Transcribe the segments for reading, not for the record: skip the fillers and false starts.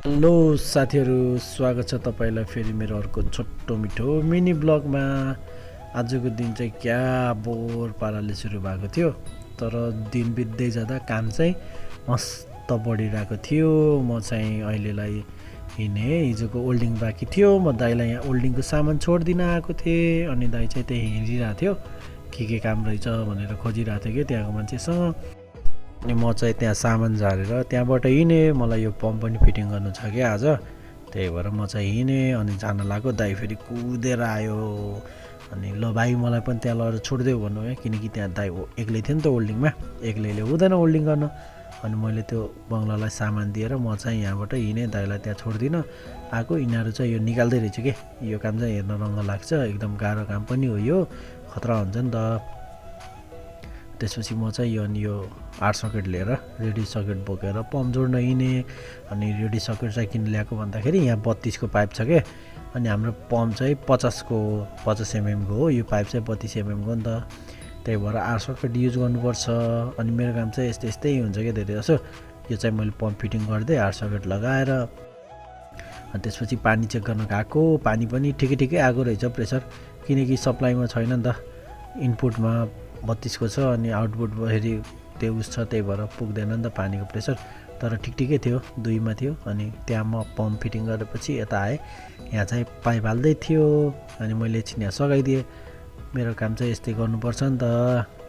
Hello साथीहरू, स्वागत छ तपाईलाई फेरि मेरो अर्को छोटो मिठो मिनी ब्लगमा। आजको दिन चाहिँ क्या बोर पाराले सुरु भएको थियो, तर दिन बित्दै जाँदा काम चाहिँ मस्त बढिरहेको थियो। म चाहिँ अहिलेलाई हिँडेँ, हिजोको ओल्डिङ बाँकी थियो। म दाइलाई यहाँ ओल्डिङको सामान छोडिदिन आएको थिएँ, अनि दाइ चाहिँ त्यही हिँडिरहेको थियो, के काम रहेछ भनेर खोजिरहेको थियो कि त्यहाँको मान्छेसँग। अनि म चाहिँ त्यहाँ सामान झारेर त्यहाँबाट हिँडेँ। मलाई यो पम्प पनि फिटिङ गर्नु छ क्या आज, त्यही भएर म चाहिँ हिँडेँ। अनि जान लाग्यो, दाइ फेरि कुदेर आयो। अनि ल भाइ मलाई पनि त्यहाँ लगेर छोडिदेऊ भन्नु है, किनकि त्यहाँ दाइ एक्लै थियो नि त ओल्डिङमा, एक्लैले हुँदैन ओल्डिङ गर्न। अनि मैले त्यो बङ्गलालाई सामान दिएर म चाहिँ यहाँबाट हिँडेँ, दाइलाई त्यहाँ छोडिदिन आएको। यिनीहरू चाहिँ यो निकाल्दै रहेछ कि, यो काम चाहिँ हेर्न रङ्ग लाग्छ, एकदम गाह्रो काम पनि हो, यो खतरा हुन्छ नि त। त्यसपछि म चाहिँ यो आर्ट सकेट लिएर रेडी सकेट बोकेर पम्प जोड्न हिँडेँ। अनि रेडी सकेट चाहिँ किन ल्याएको भन्दाखेरि यहाँ 32को पाइप छ क्या, अनि हाम्रो पम्प चाहिँ 50 mm को हो, यो पाइप चाहिँ 32 mm को नि त, त्यही भएर आर्ट सकेट युज गर्नुपर्छ। अनि मेरो काम चाहिँ यस्तै हुन्छ क्या धेरै जसो। यो चाहिँ मैले पम्प फिटिङ गर्दै आर्ट सकेट लगाएर अनि त्यसपछि पानी चेक गर्न गएको। पानी पनि ठिकै आएको रहेछ प्रेसर, किनकि सप्लाईमा छैन नि त, इनपुटमा 32 को छ अनि आउटपुट फेरि त्यो उस छ, त्यही भएर पुग्दैन नि त पानीको प्रेसर। तर ठिकै थियो, 2 मा थियो। अनि त्यहाँ म पम्प फिटिङ गरेपछि यता आएँ, यहाँ चाहिँ पाइप हाल्दै थियो, अनि मैले एकछिन यहाँ सघाइदिएँ। मेरो काम चाहिँ यस्तै गर्नुपर्छ नि त।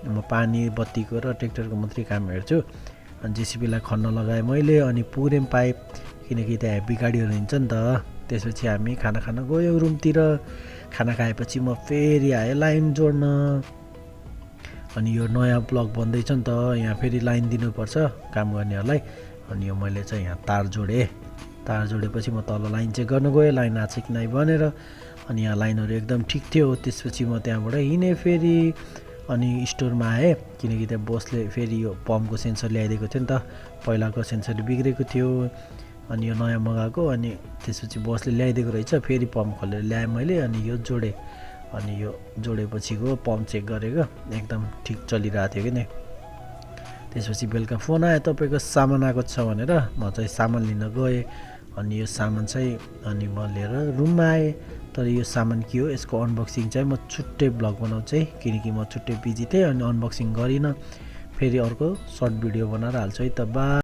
म पानी बत्तीको र ट्र्याक्टरको मात्रै काम हेर्छु। अनि जेसिबीलाई खन्न लगाएँ मैले, अनि पुर्यौँ पाइप, किनकि त्यहाँ हेभी गाडीहरू हिँड्छ नि त। त्यसपछि हामी खाना खान गयौँ रुमतिर। खाना खाएपछि म फेरि आएँ लाइन जोड्न। अनि यो नयाँ ब्लक बन्दैछ नि त, यहाँ फेरि लाइन दिनुपर्छ काम गर्नेहरूलाई। अनि यो मैले चाहिँ यहाँ तार जोडेँ। तार जोडेपछि म तल लाइन चेक गर्न गएँ, लाइन आएको छ कि नै भनेर। अनि यहाँ लाइनहरू एकदम ठिक थियो। त्यसपछि म त्यहाँबाट हिँडेँ फेरि, अनि स्टोरमा आएँ, किनकि त्यहाँ बोसले फेरि यो पम्पको सेन्सर ल्याइदिएको थियो नि त, पहिलाको सेन्सर बिग्रेको थियो। अनि यो नयाँ मगाएको, अनि त्यसपछि बोसले ल्याइदिएको रहेछ। फेरि पम्प खोलेर ल्याएँ मैले, अनि यो जोडेँ। अनि यो जोडेपछिको पम्प चेक गरेको एकदम ठिक चलिरहेको थियो कि नै। त्यसपछि बेलुका फोन आयो, तपाईँको सामान आएको छ भनेर। म चाहिँ सामान लिन गएँ। अनि यो सामान चाहिँ अनि म लिएर रुममा आएँ। तर यो सामान के हो, यसको अनबक्सिङ चाहिँ म छुट्टै ब्लग बनाउँछु है, किनकि म छुट्टै बिजी थिएँ अनि अनबक्सिङ गरिनँ। फेरि अर्को सर्ट भिडियो बनाएर हाल्छु है त।